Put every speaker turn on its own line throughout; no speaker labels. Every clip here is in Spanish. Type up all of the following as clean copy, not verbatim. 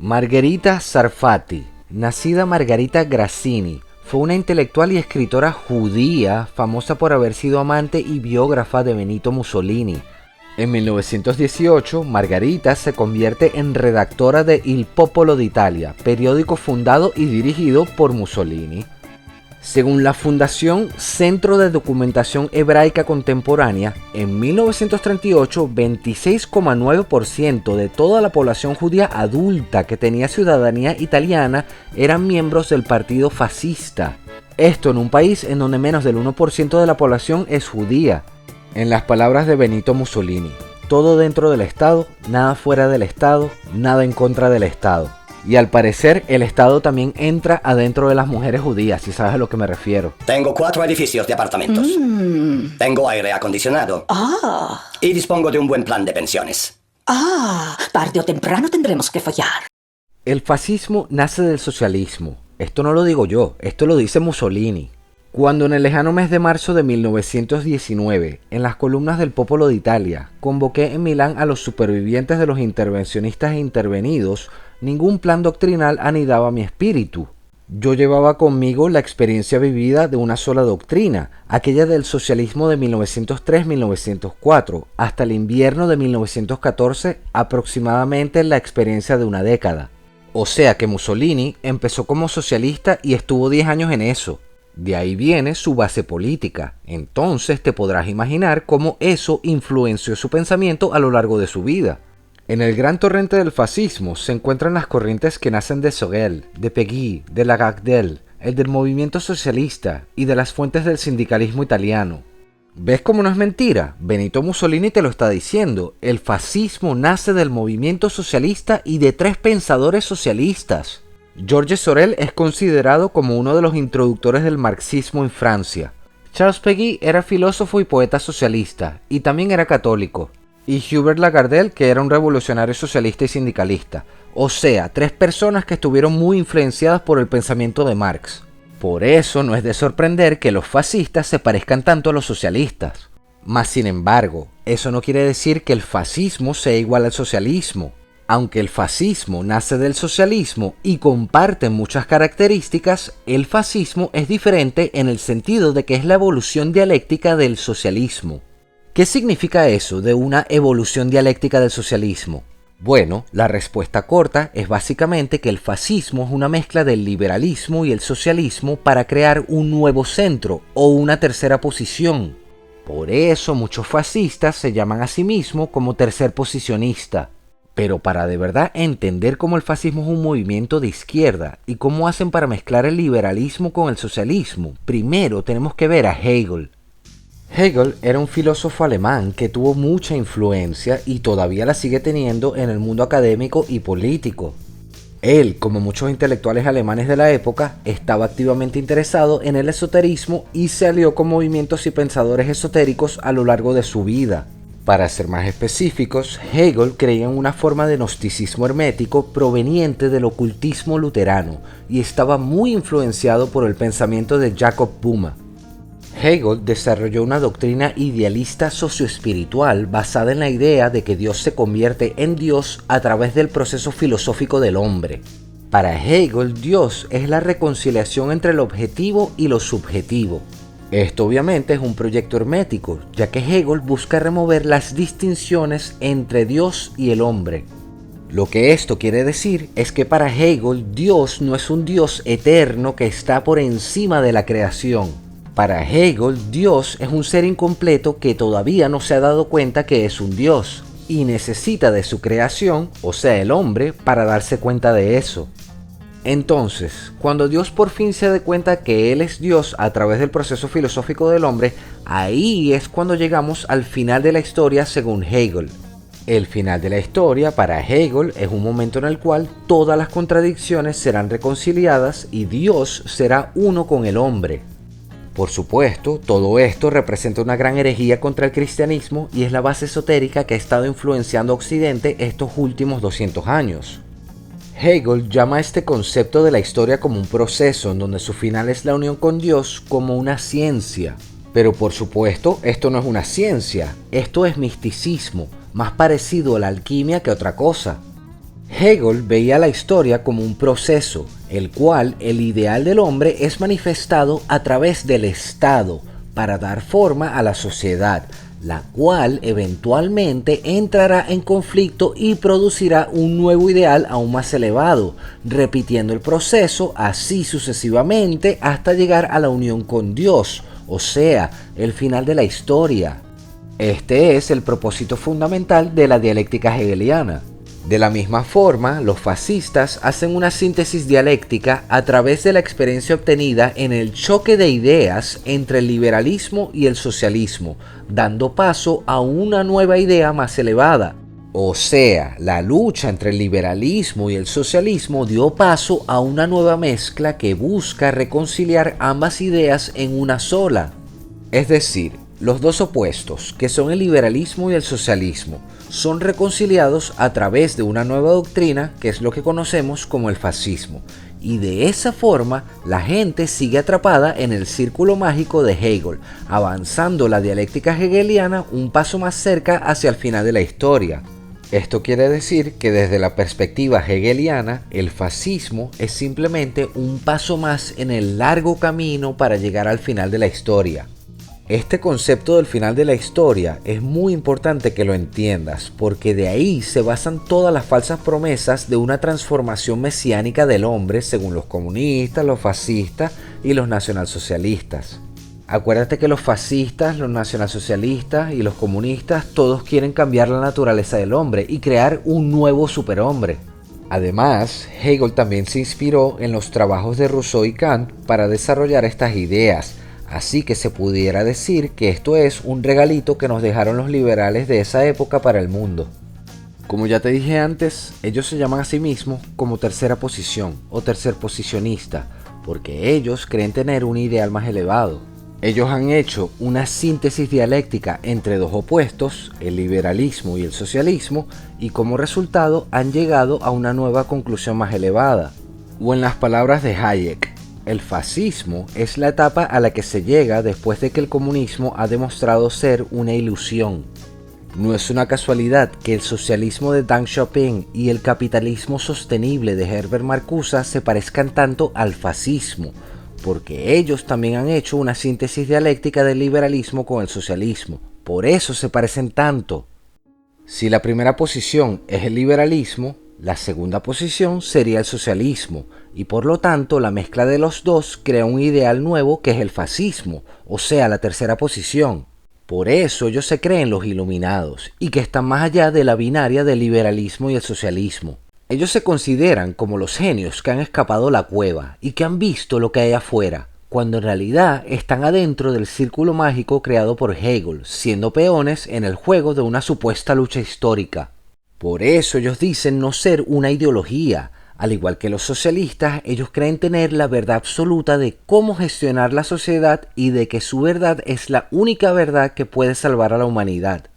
Margherita Sarfatti, nacida Margherita Grassini, fue una intelectual y escritora judía famosa por haber sido amante y biógrafa de Benito Mussolini. En 1918, Margherita se convierte en redactora de Il Popolo d'Italia, periódico fundado y dirigido por Mussolini. Según la Fundación Centro de Documentación Hebraica Contemporánea, en 1938, 26,9% de toda la población judía adulta que tenía ciudadanía italiana eran miembros del partido fascista. Esto en un país en donde menos del 1% de la población es judía. En las palabras de Benito Mussolini, todo dentro del Estado, nada fuera del Estado, nada en contra del Estado. Y al parecer el Estado también entra adentro de las mujeres judías, si sabes a lo que me refiero.
Tengo 4 edificios de apartamentos. Tengo aire acondicionado. Y dispongo de un buen plan de pensiones.
Tarde o temprano tendremos que follar.
El fascismo nace del socialismo. Esto no lo digo yo, esto lo dice Mussolini. Cuando en el lejano mes de marzo de 1919, en las columnas del Popolo d'Italia, convoqué en Milán a los supervivientes de los intervencionistas e intervenidos, ningún plan doctrinal anidaba mi espíritu. Yo llevaba conmigo la experiencia vivida de una sola doctrina, aquella del socialismo de 1903-1904, hasta el invierno de 1914, aproximadamente la experiencia de una década. O sea que Mussolini empezó como socialista y estuvo 10 años en eso. De ahí viene su base política. Entonces te podrás imaginar cómo eso influenció su pensamiento a lo largo de su vida. En el gran torrente del fascismo se encuentran las corrientes que nacen de Sorel, de Peggy, de Lagardelle, el del movimiento socialista y de las fuentes del sindicalismo italiano. ¿Ves cómo no es mentira? Benito Mussolini te lo está diciendo. El fascismo nace del movimiento socialista y de 3 pensadores socialistas. Georges Sorel es considerado como uno de los introductores del marxismo en Francia. Charles Péguy era filósofo y poeta socialista, y también era católico. Y Hubert Lagardelle, que era un revolucionario socialista y sindicalista. O sea, 3 personas que estuvieron muy influenciadas por el pensamiento de Marx. Por eso no es de sorprender que los fascistas se parezcan tanto a los socialistas. Mas sin embargo, eso no quiere decir que el fascismo sea igual al socialismo. Aunque el fascismo nace del socialismo y comparte muchas características, el fascismo es diferente en el sentido de que es la evolución dialéctica del socialismo. ¿Qué significa eso de una evolución dialéctica del socialismo? Bueno, la respuesta corta es básicamente que el fascismo es una mezcla del liberalismo y el socialismo para crear un nuevo centro o una tercera posición. Por eso muchos fascistas se llaman a sí mismos como tercerposicionista. Pero para de verdad entender cómo el fascismo es un movimiento de izquierda y cómo hacen para mezclar el liberalismo con el socialismo, primero tenemos que ver a Hegel. Hegel era un filósofo alemán que tuvo mucha influencia y todavía la sigue teniendo en el mundo académico y político. Él, como muchos intelectuales alemanes de la época, estaba activamente interesado en el esoterismo y se alió con movimientos y pensadores esotéricos a lo largo de su vida. Para ser más específicos, Hegel creía en una forma de gnosticismo hermético proveniente del ocultismo luterano y estaba muy influenciado por el pensamiento de Jacob Boehme. Hegel desarrolló una doctrina idealista socioespiritual basada en la idea de que Dios se convierte en Dios a través del proceso filosófico del hombre. Para Hegel, Dios es la reconciliación entre el objetivo y lo subjetivo. Esto obviamente es un proyecto hermético, ya que Hegel busca remover las distinciones entre Dios y el hombre. Lo que esto quiere decir es que para Hegel Dios no es un Dios eterno que está por encima de la creación. Para Hegel, Dios es un ser incompleto que todavía no se ha dado cuenta que es un Dios y necesita de su creación, o sea el hombre, para darse cuenta de eso. Entonces, cuando Dios por fin se dé cuenta que Él es Dios a través del proceso filosófico del hombre, ahí es cuando llegamos al final de la historia según Hegel. El final de la historia para Hegel es un momento en el cual todas las contradicciones serán reconciliadas y Dios será uno con el hombre. Por supuesto, todo esto representa una gran herejía contra el cristianismo y es la base esotérica que ha estado influenciando a Occidente estos últimos 200 años. Hegel llama a este concepto de la historia como un proceso en donde su final es la unión con Dios como una ciencia. Pero por supuesto, esto no es una ciencia, esto es misticismo, más parecido a la alquimia que otra cosa. Hegel veía la historia como un proceso, el cual el ideal del hombre es manifestado a través del Estado para dar forma a la sociedad, la cual eventualmente entrará en conflicto y producirá un nuevo ideal aún más elevado, repitiendo el proceso así sucesivamente hasta llegar a la unión con Dios, o sea, el final de la historia. Este es el propósito fundamental de la dialéctica hegeliana. De la misma forma, los fascistas hacen una síntesis dialéctica a través de la experiencia obtenida en el choque de ideas entre el liberalismo y el socialismo, dando paso a una nueva idea más elevada. O sea, la lucha entre el liberalismo y el socialismo dio paso a una nueva mezcla que busca reconciliar ambas ideas en una sola. Es decir, los dos opuestos, que son el liberalismo y el socialismo, son reconciliados a través de una nueva doctrina que es lo que conocemos como el fascismo. Y de esa forma, la gente sigue atrapada en el círculo mágico de Hegel, avanzando la dialéctica hegeliana un paso más cerca hacia el final de la historia. Esto quiere decir que desde la perspectiva hegeliana, el fascismo es simplemente un paso más en el largo camino para llegar al final de la historia. Este concepto del final de la historia es muy importante que lo entiendas, porque de ahí se basan todas las falsas promesas de una transformación mesiánica del hombre según los comunistas, los fascistas y los nacionalsocialistas. Acuérdate que los fascistas, los nacionalsocialistas y los comunistas todos quieren cambiar la naturaleza del hombre y crear un nuevo superhombre. Además, Hegel también se inspiró en los trabajos de Rousseau y Kant para desarrollar estas ideas. Así que se pudiera decir que esto es un regalito que nos dejaron los liberales de esa época para el mundo. Como ya te dije antes, ellos se llaman a sí mismos como tercera posición o tercerposicionista, porque ellos creen tener un ideal más elevado. Ellos han hecho una síntesis dialéctica entre dos opuestos, el liberalismo y el socialismo, y como resultado han llegado a una nueva conclusión más elevada. O en las palabras de Hayek, el fascismo es la etapa a la que se llega después de que el comunismo ha demostrado ser una ilusión. No es una casualidad que el socialismo de Deng Xiaoping y el capitalismo sostenible de Herbert Marcuse se parezcan tanto al fascismo, porque ellos también han hecho una síntesis dialéctica del liberalismo con el socialismo. Por eso se parecen tanto. Si la primera posición es el liberalismo, la segunda posición sería el socialismo, y por lo tanto la mezcla de los dos crea un ideal nuevo que es el fascismo, o sea, la tercera posición. Por eso ellos se creen los iluminados, y que están más allá de la binaria del liberalismo y el socialismo. Ellos se consideran como los genios que han escapado la cueva y que han visto lo que hay afuera, cuando en realidad están adentro del círculo mágico creado por Hegel, siendo peones en el juego de una supuesta lucha histórica. Por eso ellos dicen no ser una ideología. Al igual que los socialistas, ellos creen tener la verdad absoluta de cómo gestionar la sociedad y de que su verdad es la única verdad que puede salvar a la humanidad.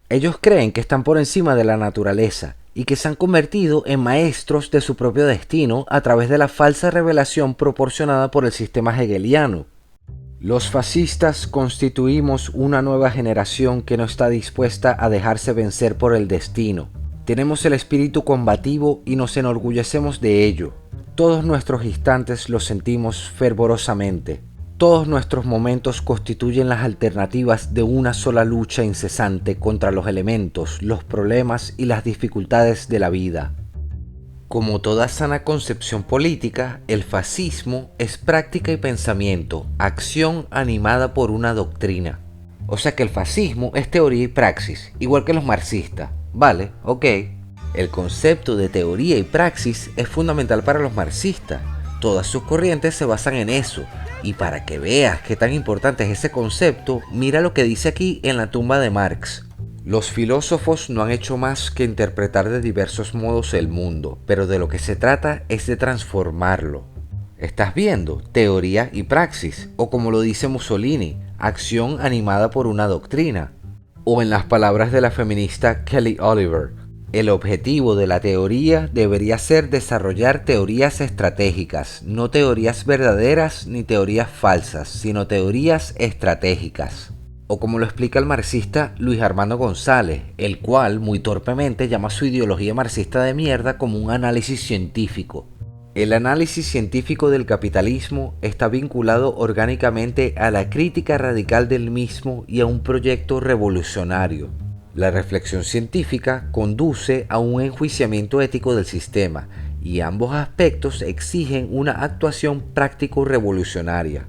Ellos creen que están por encima de la naturaleza y que se han convertido en maestros de su propio destino a través de la falsa revelación proporcionada por el sistema hegeliano. Los fascistas constituimos una nueva generación que no está dispuesta a dejarse vencer por el destino. Tenemos el espíritu combativo y nos enorgullecemos de ello. Todos nuestros instantes los sentimos fervorosamente. Todos nuestros momentos constituyen las alternativas de una sola lucha incesante contra los elementos, los problemas y las dificultades de la vida. Como toda sana concepción política, el fascismo es práctica y pensamiento, acción animada por una doctrina. O sea que el fascismo es teoría y praxis, igual que los marxistas. Vale, ok. El concepto de teoría y praxis es fundamental para los marxistas. Todas sus corrientes se basan en eso. Y para que veas qué tan importante es ese concepto, mira lo que dice aquí en la tumba de Marx. Los filósofos no han hecho más que interpretar de diversos modos el mundo, pero de lo que se trata es de transformarlo. ¿Estás viendo? Teoría y praxis, o como lo dice Mussolini, acción animada por una doctrina. O en las palabras de la feminista Kelly Oliver, el objetivo de la teoría debería ser desarrollar teorías estratégicas, no teorías verdaderas ni teorías falsas, sino teorías estratégicas. o como lo explica el marxista Luis Armando González, el cual muy torpemente llama su ideología marxista de mierda como un análisis científico. El análisis científico del capitalismo está vinculado orgánicamente a la crítica radical del mismo y a un proyecto revolucionario. La reflexión científica conduce a un enjuiciamiento ético del sistema y ambos aspectos exigen una actuación práctico-revolucionaria.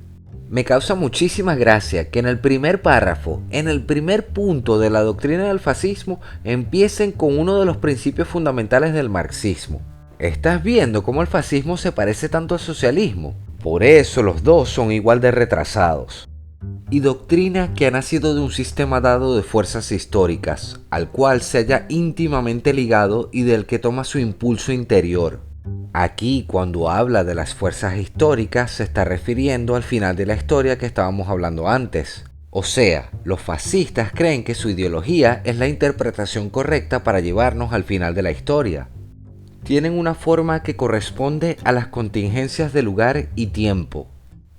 Me causa muchísima gracia que en el primer párrafo, en el primer punto de la doctrina del fascismo, empiecen con uno de los principios fundamentales del marxismo. ¿Estás viendo cómo el fascismo se parece tanto al socialismo? Por eso los dos son igual de retrasados. Y doctrina que ha nacido de un sistema dado de fuerzas históricas, al cual se halla íntimamente ligado y del que toma su impulso interior. Aquí, cuando habla de las fuerzas históricas, se está refiriendo al final de la historia que estábamos hablando antes. O sea, los fascistas creen que su ideología es la interpretación correcta para llevarnos al final de la historia. Tienen una forma que corresponde a las contingencias de lugar y tiempo.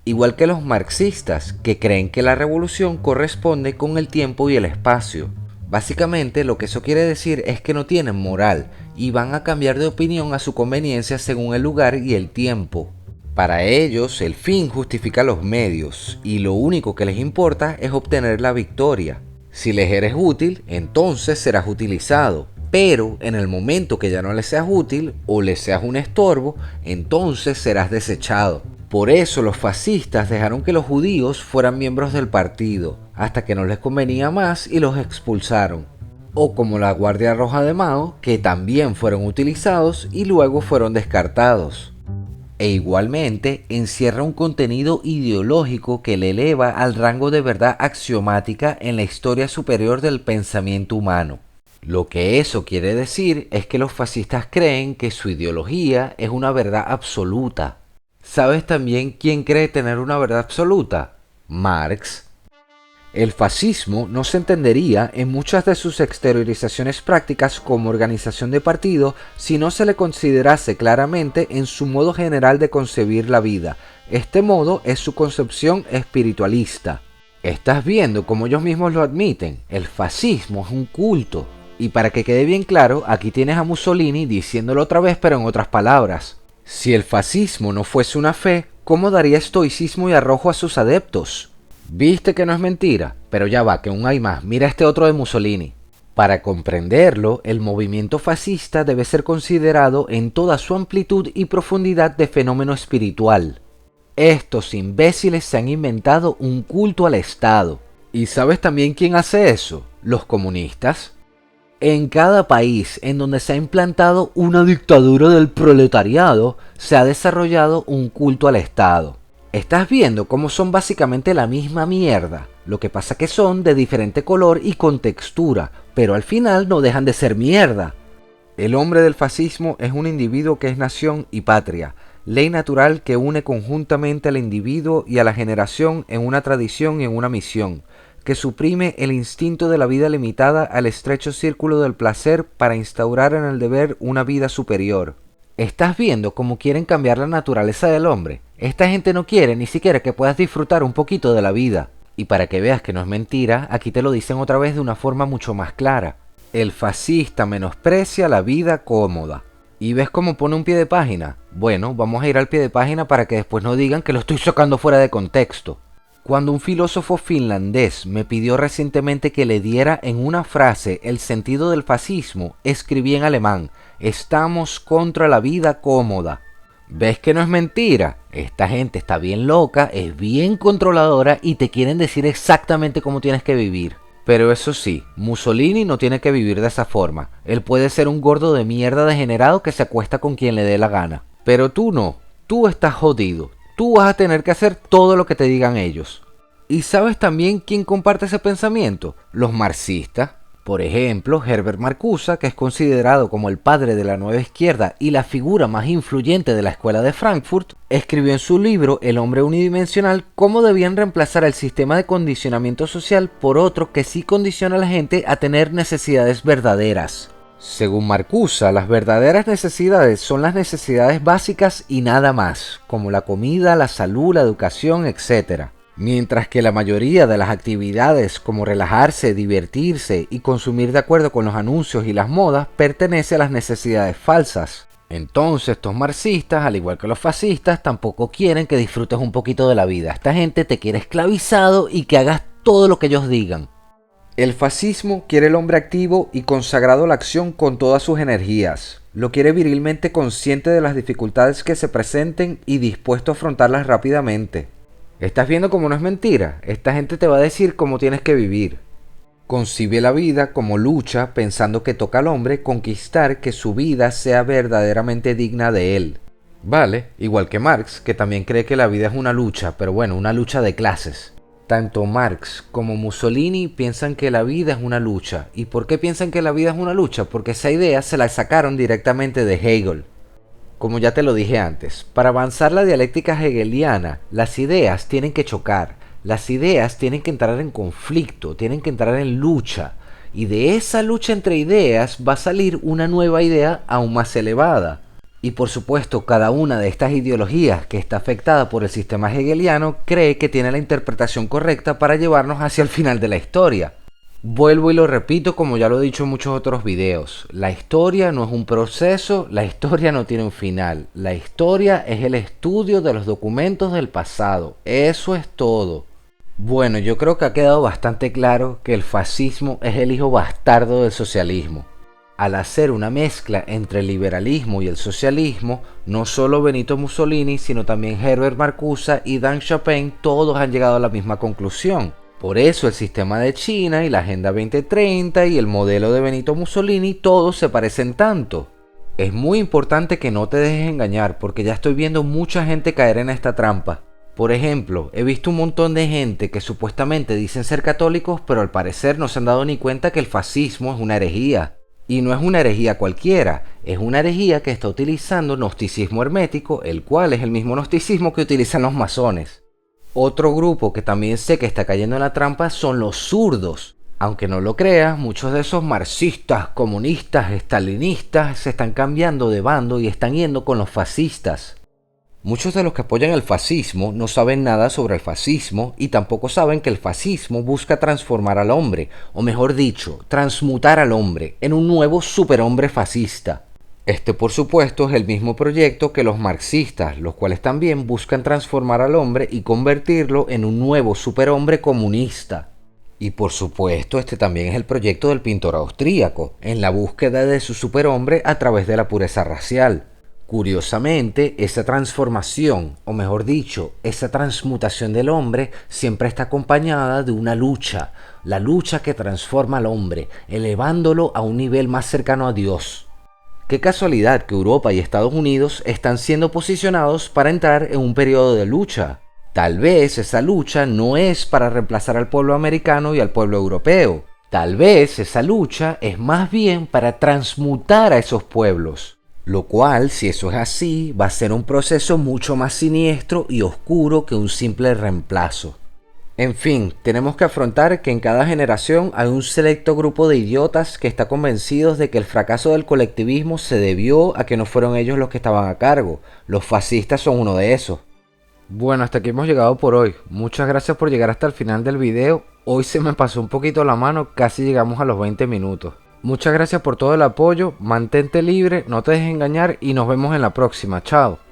Igual que los marxistas, que creen que la revolución corresponde con el tiempo y el espacio. Básicamente lo que eso quiere decir es que no tienen moral y van a cambiar de opinión a su conveniencia según el lugar y el tiempo. Para ellos el fin justifica los medios y lo único que les importa es obtener la victoria. Si les eres útil, entonces serás utilizado. Pero en el momento que ya no les seas útil o les seas un estorbo, entonces serás desechado. Por eso los fascistas dejaron que los judíos fueran miembros del partido, hasta que no les convenía más y los expulsaron. O como la Guardia Roja de Mao, que también fueron utilizados y luego fueron descartados. E igualmente encierra un contenido ideológico que le eleva al rango de verdad axiomática en la historia superior del pensamiento humano. Lo que eso quiere decir es que los fascistas creen que su ideología es una verdad absoluta. ¿Sabes también quién cree tener una verdad absoluta? Marx. El fascismo no se entendería en muchas de sus exteriorizaciones prácticas como organización de partido si no se le considerase claramente en su modo general de concebir la vida. Este modo es su concepción espiritualista. Estás viendo como ellos mismos lo admiten, el fascismo es un culto. Y para que quede bien claro, aquí tienes a Mussolini diciéndolo otra vez pero en otras palabras. Si el fascismo no fuese una fe, ¿cómo daría estoicismo y arrojo a sus adeptos? ¿Viste que no es mentira? Pero ya va, que aún hay más. Mira este otro de Mussolini. Para comprenderlo, el movimiento fascista debe ser considerado en toda su amplitud y profundidad de fenómeno espiritual. Estos imbéciles se han inventado un culto al Estado. ¿Y sabes también quién hace eso? Los comunistas. En cada país en donde se ha implantado una dictadura del proletariado, se ha desarrollado un culto al Estado. Estás viendo cómo son básicamente la misma mierda, lo que pasa que son de diferente color y con textura, pero al final no dejan de ser mierda. El hombre del fascismo es un individuo que es nación y patria, ley natural que une conjuntamente al individuo y a la generación en una tradición y en una misión, que suprime el instinto de la vida limitada al estrecho círculo del placer para instaurar en el deber una vida superior. ¿Estás viendo cómo quieren cambiar la naturaleza del hombre? Esta gente no quiere ni siquiera que puedas disfrutar un poquito de la vida. Y para que veas que no es mentira, aquí te lo dicen otra vez de una forma mucho más clara. El fascista menosprecia la vida cómoda. ¿Y ves cómo pone un pie de página? Bueno, vamos a ir al pie de página para que después no digan que lo estoy sacando fuera de contexto. Cuando un filósofo finlandés me pidió recientemente que le diera en una frase el sentido del fascismo, escribí en alemán: estamos contra la vida cómoda. ¿Ves que no es mentira? Esta gente está bien loca, es bien controladora y te quieren decir exactamente cómo tienes que vivir. Pero eso sí, Mussolini no tiene que vivir de esa forma. Él puede ser un gordo de mierda degenerado que se acuesta con quien le dé la gana. Pero tú no, tú estás jodido. Tú vas a tener que hacer todo lo que te digan ellos. ¿Y sabes también quién comparte ese pensamiento? Los marxistas. Por ejemplo, Herbert Marcuse, que es considerado como el padre de la nueva izquierda y la figura más influyente de la escuela de Frankfurt, escribió en su libro El hombre unidimensional cómo debían reemplazar el sistema de condicionamiento social por otro que sí condiciona a la gente a tener necesidades verdaderas. Según Marcuse, las verdaderas necesidades son las necesidades básicas y nada más, como la comida, la salud, la educación, etc. Mientras que la mayoría de las actividades como relajarse, divertirse y consumir de acuerdo con los anuncios y las modas pertenece a las necesidades falsas. Entonces estos marxistas, al igual que los fascistas, tampoco quieren que disfrutes un poquito de la vida. Esta gente te quiere esclavizado y que hagas todo lo que ellos digan. El fascismo quiere el hombre activo y consagrado a la acción con todas sus energías. Lo quiere virilmente consciente de las dificultades que se presenten y dispuesto a afrontarlas rápidamente. ¿Estás viendo cómo no es mentira? Esta gente te va a decir cómo tienes que vivir. Concibe la vida como lucha, pensando que toca al hombre conquistar que su vida sea verdaderamente digna de él. Vale, igual que Marx, que también cree que la vida es una lucha, pero bueno, una lucha de clases. Tanto Marx como Mussolini piensan que la vida es una lucha. ¿Y por qué piensan que la vida es una lucha? Porque esa idea se la sacaron directamente de Hegel. Como ya te lo dije antes, para avanzar la dialéctica hegeliana, las ideas tienen que chocar, las ideas tienen que entrar en conflicto, tienen que entrar en lucha, y de esa lucha entre ideas va a salir una nueva idea aún más elevada. Y por supuesto, cada una de estas ideologías que está afectada por el sistema hegeliano cree que tiene la interpretación correcta para llevarnos hacia el final de la historia. Vuelvo y lo repito como ya lo he dicho en muchos otros videos. La historia no es un proceso, la historia no tiene un final. La historia es el estudio de los documentos del pasado. Eso es todo. Bueno, yo creo que ha quedado bastante claro que el fascismo es el hijo bastardo del socialismo. Al hacer una mezcla entre el liberalismo y el socialismo, no solo Benito Mussolini, sino también Herbert Marcuse y Deng Xiaoping, todos han llegado a la misma conclusión. Por eso el sistema de China y la Agenda 2030 y el modelo de Benito Mussolini todos se parecen tanto. Es muy importante que no te dejes engañar porque ya estoy viendo mucha gente caer en esta trampa. Por ejemplo, he visto un montón de gente que supuestamente dicen ser católicos pero al parecer no se han dado ni cuenta que el fascismo es una herejía. Y no es una herejía cualquiera, es una herejía que está utilizando gnosticismo hermético, el cual es el mismo gnosticismo que utilizan los masones. Otro grupo que también sé que está cayendo en la trampa son los zurdos. Aunque no lo creas, muchos de esos marxistas, comunistas, estalinistas se están cambiando de bando y están yendo con los fascistas. Muchos de los que apoyan el fascismo no saben nada sobre el fascismo y tampoco saben que el fascismo busca transformar al hombre, o mejor dicho, transmutar al hombre en un nuevo superhombre fascista. Este, por supuesto, es el mismo proyecto que los marxistas, los cuales también buscan transformar al hombre y convertirlo en un nuevo superhombre comunista. Y por supuesto, este también es el proyecto del pintor austríaco, en la búsqueda de su superhombre a través de la pureza racial. Curiosamente, esa transformación, o mejor dicho, esa transmutación del hombre siempre está acompañada de una lucha, la lucha que transforma al hombre, elevándolo a un nivel más cercano a Dios. Qué casualidad que Europa y Estados Unidos están siendo posicionados para entrar en un periodo de lucha. Tal vez esa lucha no es para reemplazar al pueblo americano y al pueblo europeo. Tal vez esa lucha es más bien para transmutar a esos pueblos. Lo cual, si eso es así, va a ser un proceso mucho más siniestro y oscuro que un simple reemplazo. En fin, tenemos que afrontar que en cada generación hay un selecto grupo de idiotas que está convencidos de que el fracaso del colectivismo se debió a que no fueron ellos los que estaban a cargo. Los fascistas son uno de esos. Bueno, hasta aquí hemos llegado por hoy. Muchas gracias por llegar hasta el final del video. Hoy se me pasó un poquito la mano, casi llegamos a los 20 minutos. Muchas gracias por todo el apoyo, mantente libre, no te dejes engañar y nos vemos en la próxima. Chao.